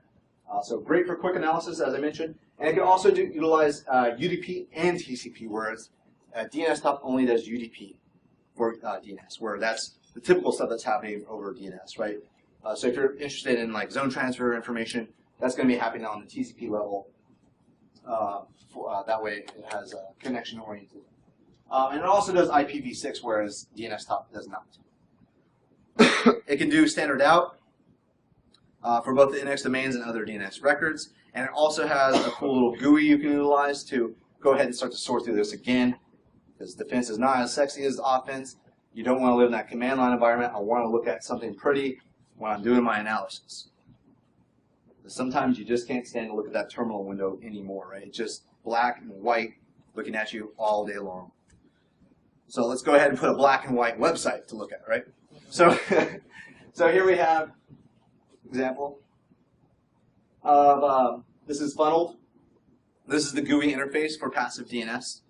B: So great for quick analysis, as I mentioned. And it can also utilize UDP and TCP, whereas dnstop only does UDP for DNS, where that's the typical stuff that's happening over DNS, right? So if you're interested in like zone transfer information, that's going to be happening on the TCP level. That way it has connection oriented. And it also does IPv6, whereas dnstop does not. It can do standard out for both the NX domains and other DNS records. And it also has a cool little GUI you can utilize to go ahead and start to sort through this again. Because defense is not as sexy as offense. You don't want to live in that command line environment. I want to look at something pretty when I'm doing my analysis. Sometimes you just can't stand to look at that terminal window anymore, right? It's just black and white looking at you all day long. So let's go ahead and put a black and white website to look at, right? So, so here we have example of this is funneled. This is the GUI interface for PassiveDNS.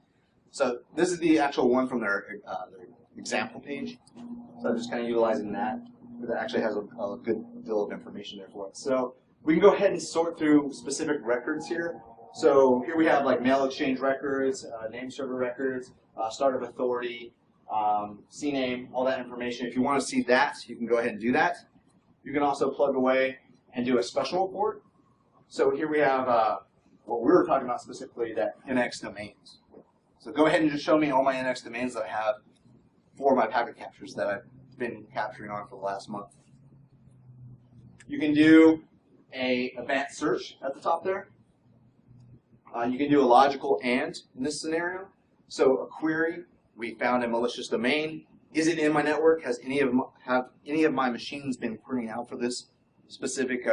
B: So this is the actual one from their example page. So I'm just kind of utilizing that. That actually has a good deal of information there for it. So we can go ahead and sort through specific records here. So here we have like mail exchange records, name server records, start of authority, CNAME, all that information. If you want to see that, you can go ahead and do that. You can also plug away and do a special report. So here we have what we were talking about specifically, that NX domains. So go ahead and just show me all my NX domains that I have for my packet captures that I've been capturing on for the last month. You can do a advanced search at the top there. You can do a logical AND in this scenario. So a query, we found a malicious domain. Is it in my network? Have any of my machines been querying out for this specific?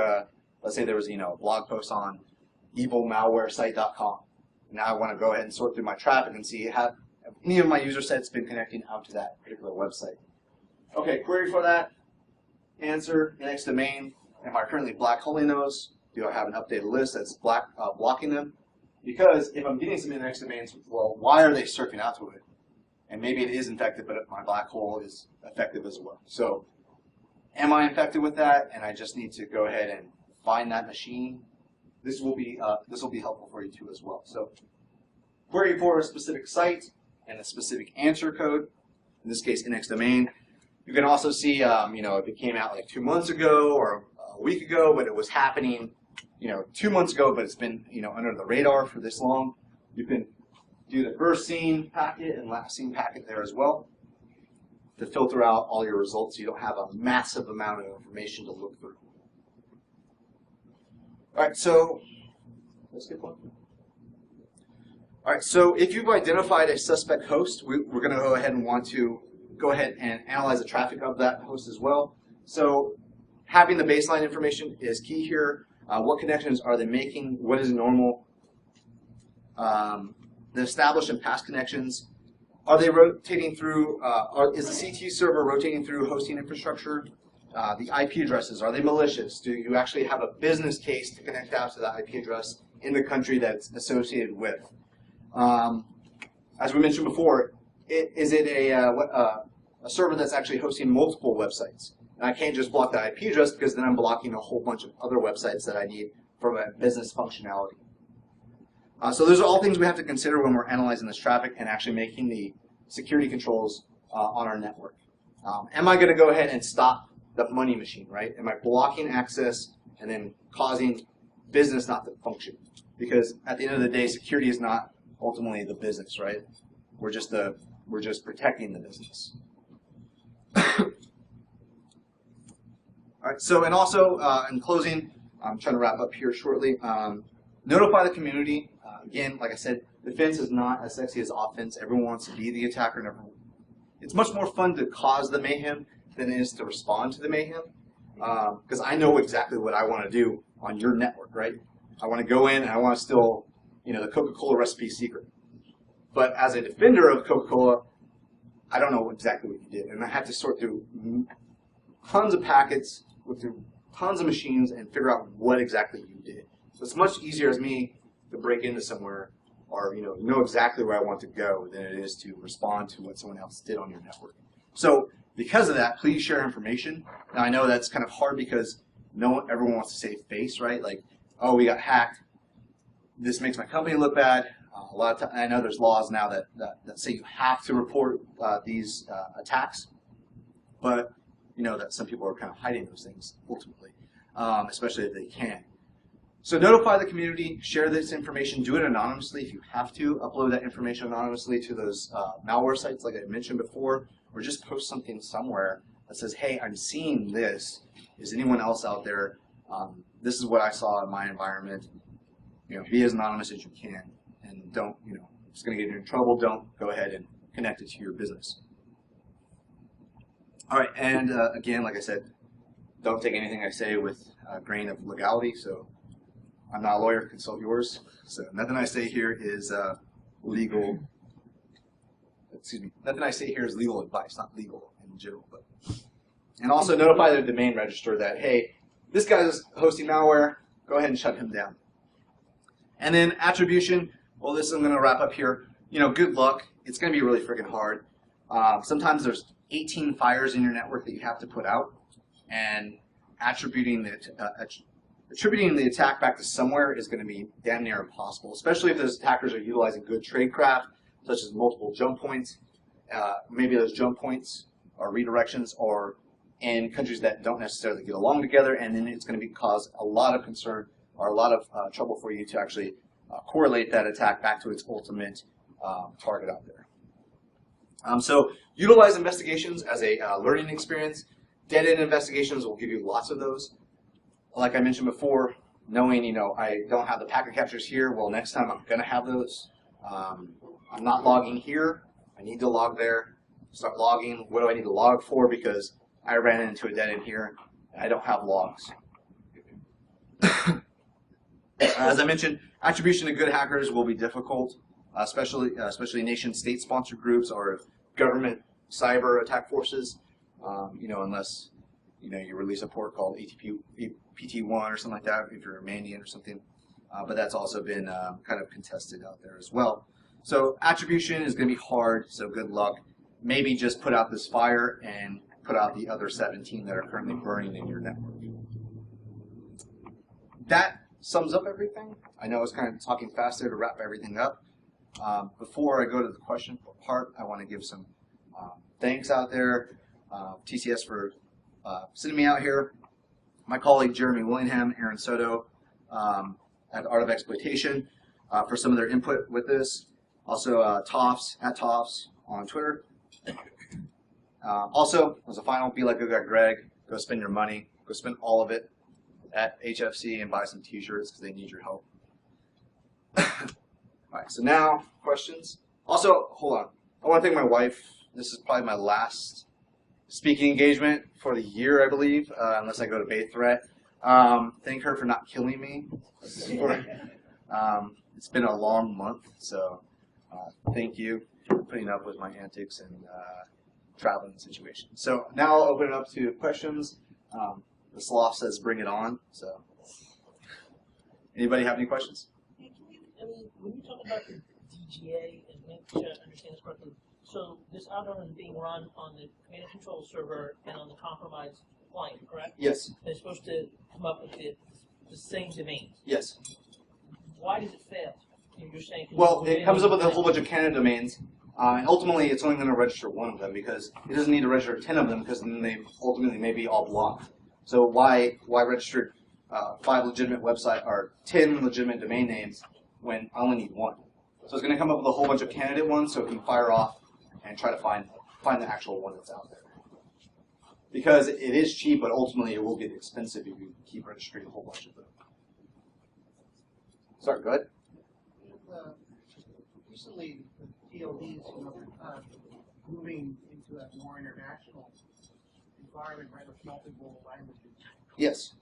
B: Let's say there was a blog post on evilmalwaresite.com. Now I want to go ahead and sort through my traffic and see have any of my user sets been connecting out to that particular website. Okay, query for that. Answer, NX domain. Am I currently black holing those? Do I have an updated list that's blocking them? Because if I'm getting some NX domains, well, why are they surfing out to it? And maybe it is infected, but my black hole is effective as well. So am I infected with that? And I just need to go ahead and find that machine. This will be helpful for you too as well. So query for a specific site and a specific answer code. In this case, NX domain. You can also see, if it came out like 2 months ago or a week ago, but it was happening, 2 months ago, but it's been, under the radar for this long. You can do the first seen packet and last seen packet there as well to filter out all your results so you don't have a massive amount of information to look through. All right, so let's get one. All right, so if you've identified a suspect host, we're going to go ahead and want to go ahead and analyze the traffic of that host as well. So having the baseline information is key here. What connections are they making? What is normal? The established and past connections. Are they rotating through, is the CT server rotating through hosting infrastructure? The IP addresses, are they malicious? Do you actually have a business case to connect out to the IP address in the country that's associated with? as we mentioned before, is it a server that's actually hosting multiple websites? And I can't just block the IP address because then I'm blocking a whole bunch of other websites that I need from a business functionality. So those are all things we have to consider when we're analyzing this traffic and actually making the security controls on our network. Am I going to go ahead and stop the money machine, right? Am I blocking access and then causing business not to function? Because at the end of the day, security is not ultimately the business, right? We're just protecting the business. All right. So, and also in closing, I'm trying to wrap up here shortly. Notify the community. Again, like I said, defense is not as sexy as offense. Everyone wants to be the attacker. And it's much more fun to cause the mayhem than it is to respond to the mayhem. Because I know exactly what I want to do on your network, right? I want to go in and I want to steal, the Coca-Cola recipe secret. But as a defender of Coca-Cola, I don't know exactly what you did, and I have to sort through tons of packets, look through tons of machines, and figure out what exactly you did. So it's much easier as me to break into somewhere or know exactly where I want to go than it is to respond to what someone else did on your network. So because of that, please share information. Now I know that's kind of hard because everyone wants to save face, right? Like, oh, we got hacked. This makes my company look bad. A lot of I know there's laws now that say you have to report these attacks, but that some people are kind of hiding those things ultimately, especially if they can. So notify the community, share this information, do it anonymously if you have to, upload that information anonymously to those malware sites like I mentioned before, or just post something somewhere that says, hey, I'm seeing this. Is anyone else out there? This is what I saw in my environment. Be as anonymous as you can, and don't, if it's going to get you in trouble, don't go ahead and connect it to your business. All right, and again, like I said, don't take anything I say with a grain of legality. So I'm not a lawyer, consult yours. So nothing I say here is legal. Excuse me. Nothing I say here is legal advice, not legal in general. But and also notify the domain registrar that, hey, this guy's hosting malware. Go ahead and shut him down. And then attribution. Well, this I'm going to wrap up here. Good luck. It's going to be really freaking hard. Sometimes there's 18 fires in your network that you have to put out, and attributing the attack back to somewhere is going to be damn near impossible, especially if those attackers are utilizing good tradecraft, such as multiple jump points. Maybe those jump points or redirections are in countries that don't necessarily get along together, and then it's going to cause a lot of concern or a lot of trouble for you to actually correlate that attack back to its ultimate target out there. So utilize investigations as a learning experience. Dead-end investigations will give you lots of those. Like I mentioned before, knowing, I don't have the packet captures here, well, next time I'm going to have those. I'm not logging here. I need to log there. Start logging. What do I need to log for? Because I ran into a dead end here. And I don't have logs. As I mentioned, attribution to good hackers will be difficult, especially nation-state sponsored groups or government cyber attack forces. Unless you release a port called PT1 or something like that, if you're a Mandian or something. But that's also been kind of contested out there as well. So attribution is going to be hard. So good luck. Maybe just put out this fire and put out the other 17 that are currently burning in your network. That sums up everything. I know I was kind of talking faster to wrap everything up. Before I go to the question part, I want to give some thanks out there. TCS for sending me out here. My colleague Jeremy Willingham, Aaron Soto at Art of Exploitation for some of their input with this. Also Toffs, at Toffs on Twitter. Also, as a final, be like Good Guy Greg. Go spend your money. Go spend all of it at HFC and buy some t-shirts because they need your help. All right, so now questions. Also, hold on. I want to thank my wife. This is probably my last speaking engagement for the year, I believe, unless I go to Bay Threat. Thank her for not killing me. It's been a long month, so thank you for putting up with my antics and traveling situation. So now I'll open it up to questions. The sloth says bring it on. So anybody have any questions?
G: When you talk about the DGA and make sure I understand this correctly. So this algorithm is being run on the command and control server and on the compromised client, correct?
B: Yes.
G: They're supposed to come up with the same domains.
B: Yes.
G: Why does it fail? You're saying
B: Well, it comes up with a whole bunch of candidate domains. And ultimately, it's only going to register one of them because it doesn't need to register 10 of them because then they ultimately may be all blocked. So why register 5 legitimate website or 10 legitimate domain names when I only need one? So it's going to come up with a whole bunch of candidate ones so it can fire off and try to find the actual one that's out there. Because it is cheap, but ultimately it will get expensive if you keep registering a whole bunch of them. Sorry, go ahead.
F: Recently, the TLDs, moving into a more international environment, right, with multiple languages.
B: Yes.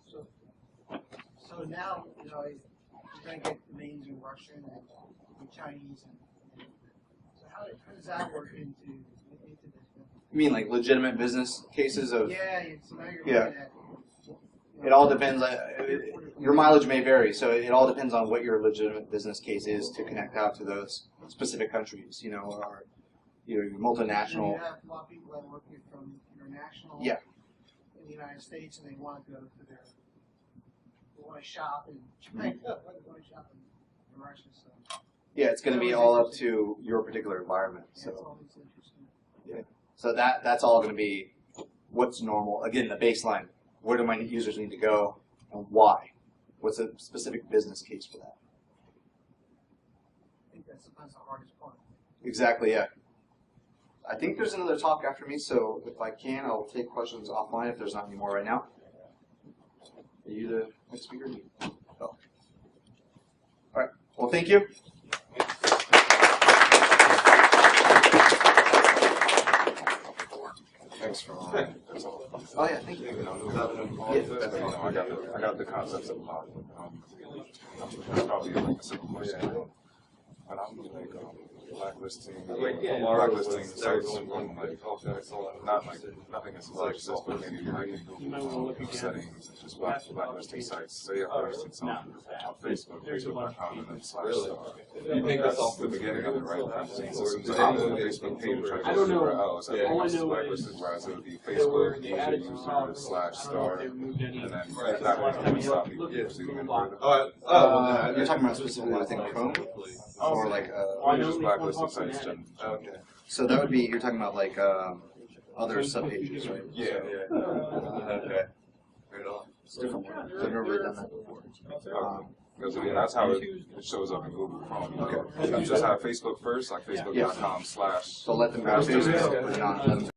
F: So now, you're going to get domains in Russian and Chinese, and so how does that work into this?
B: You mean like legitimate business cases of?
F: Yeah. So now you're
B: Yeah.
F: looking at.
B: It all depends. Your mileage may vary, so it all depends on what your legitimate business case is to connect out to those specific countries. Or your multinational.
F: You have a lot of people that work here from international.
B: Yeah.
F: In the United States, and they want to go to they want to shop in China, they want to shop in Russia. So.
B: Yeah, it's going to be all up to your particular environment.
F: Yeah,
B: So.
F: it's always interesting.
B: Yeah. So that's all going to be what's normal. Again, the baseline. Where do my users need to go, and why? What's a specific business case for that?
F: I think that's sometimes the hardest part.
B: Exactly, yeah. I think there's another talk after me, so if I can, I'll take questions offline if there's not any more right now. Are you the next speaker? Oh. All right. Well, thank you.
H: Thanks for that's all.
B: Oh yeah, thank you.
H: I got the concepts of probably like a simple question. But I'm like blacklisting sites not like nothing is malicious, but maybe like settings, just blacklisting sites. Say if I listed something on Facebook.com and then /star. You think that's off the beginning of the right practicing systems? I'm on the Facebook page trying to go somewhere else. I think it's blacklisted, whereas it would be Facebook user /star, and then that would stop people from proceeding any further.
B: You're talking about specifically, I think, Chrome? Or like
H: just blacklisting sites.
B: okay. So that would be, you're talking about like other subpages, right?
H: Yeah.
B: Okay. It's different. I've never really done that before.
H: Because that's how it shows up in Google Chrome. Okay. You just have Facebook first, like Facebook.com/.
B: So let them go to Facebook, but not let them